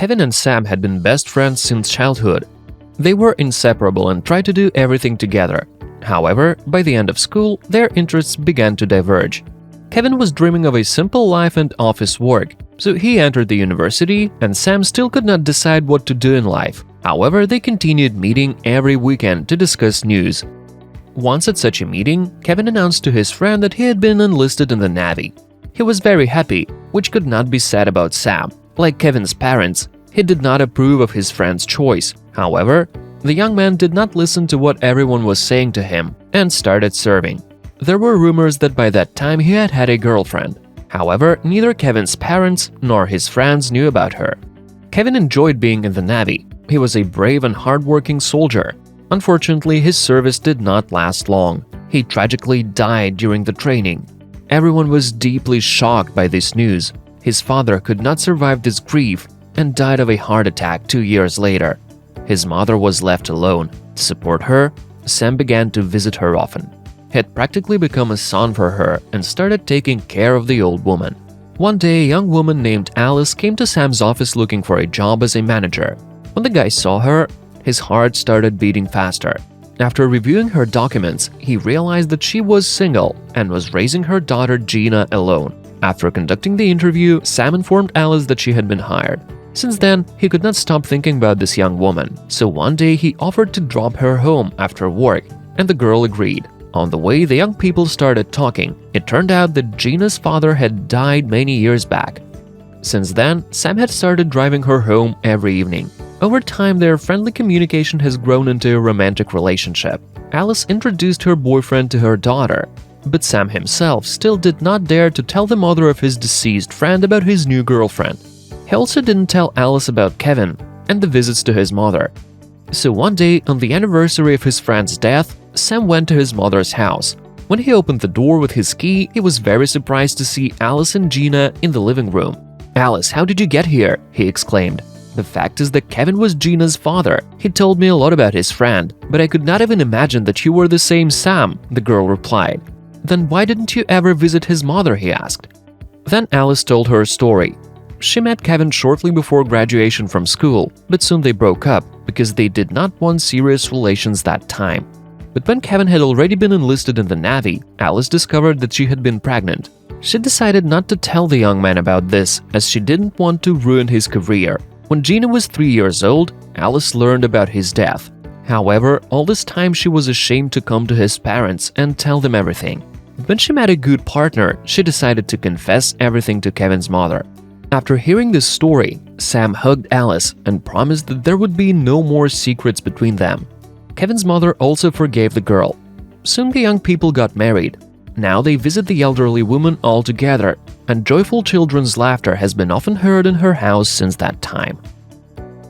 Kevin and Sam had been best friends since childhood. They were inseparable and tried to do everything together. However, by the end of school, their interests began to diverge. Kevin was dreaming of a simple life and office work, so he entered the university, and Sam still could not decide what to do in life. However, they continued meeting every weekend to discuss news. Once at such a meeting, Kevin announced to his friend that he had been enlisted in the Navy. He was very happy, which could not be said about Sam. Like Kevin's parents, he did not approve of his friend's choice. However, the young man did not listen to what everyone was saying to him and started serving. There were rumors that by that time he had had a girlfriend. However, neither Kevin's parents nor his friends knew about her. Kevin enjoyed being in the Navy. He was a brave and hardworking soldier. Unfortunately, his service did not last long. He tragically died during the training. Everyone was deeply shocked by this news. His father could not survive this grief and died of a heart attack 2 years later. His mother was left alone. To support her, Sam began to visit her often. He had practically become a son for her and started taking care of the old woman. One day, a young woman named Alice came to Sam's office looking for a job as a manager. When the guy saw her, his heart started beating faster. After reviewing her documents, he realized that she was single and was raising her daughter Gina alone. After conducting the interview, Sam informed Alice that she had been hired. Since then, he could not stop thinking about this young woman, so one day he offered to drop her home after work, and the girl agreed. On the way, the young people started talking. It turned out that Gina's father had died many years back. Since then, Sam had started driving her home every evening. Over time, their friendly communication has grown into a romantic relationship. Alice introduced her boyfriend to her daughter, but Sam himself still did not dare to tell the mother of his deceased friend about his new girlfriend. He also didn't tell Alice about Kevin and the visits to his mother. So one day, on the anniversary of his friend's death, Sam went to his mother's house. When he opened the door with his key, he was very surprised to see Alice and Gina in the living room. "Alice, how did you get here?" he exclaimed. "The fact is that Kevin was Gina's father. He told me a lot about his friend, but I could not even imagine that you were the same Sam," the girl replied. "Then why didn't you ever visit his mother?" he asked. Then Alice told her story. She met Kevin shortly before graduation from school, but soon they broke up because they did not want serious relations that time. But when Kevin had already been enlisted in the Navy, Alice discovered that she had been pregnant. She decided not to tell the young man about this, as she didn't want to ruin his career. When Gina was 3 years old, Alice learned about his death. However, all this time she was ashamed to come to his parents and tell them everything. When she met a good partner, she decided to confess everything to Kevin's mother. After hearing this story, Sam hugged Alice and promised that there would be no more secrets between them. Kevin's mother also forgave the girl. Soon the young people got married. Now they visit the elderly woman all together, and joyful children's laughter has been often heard in her house since that time.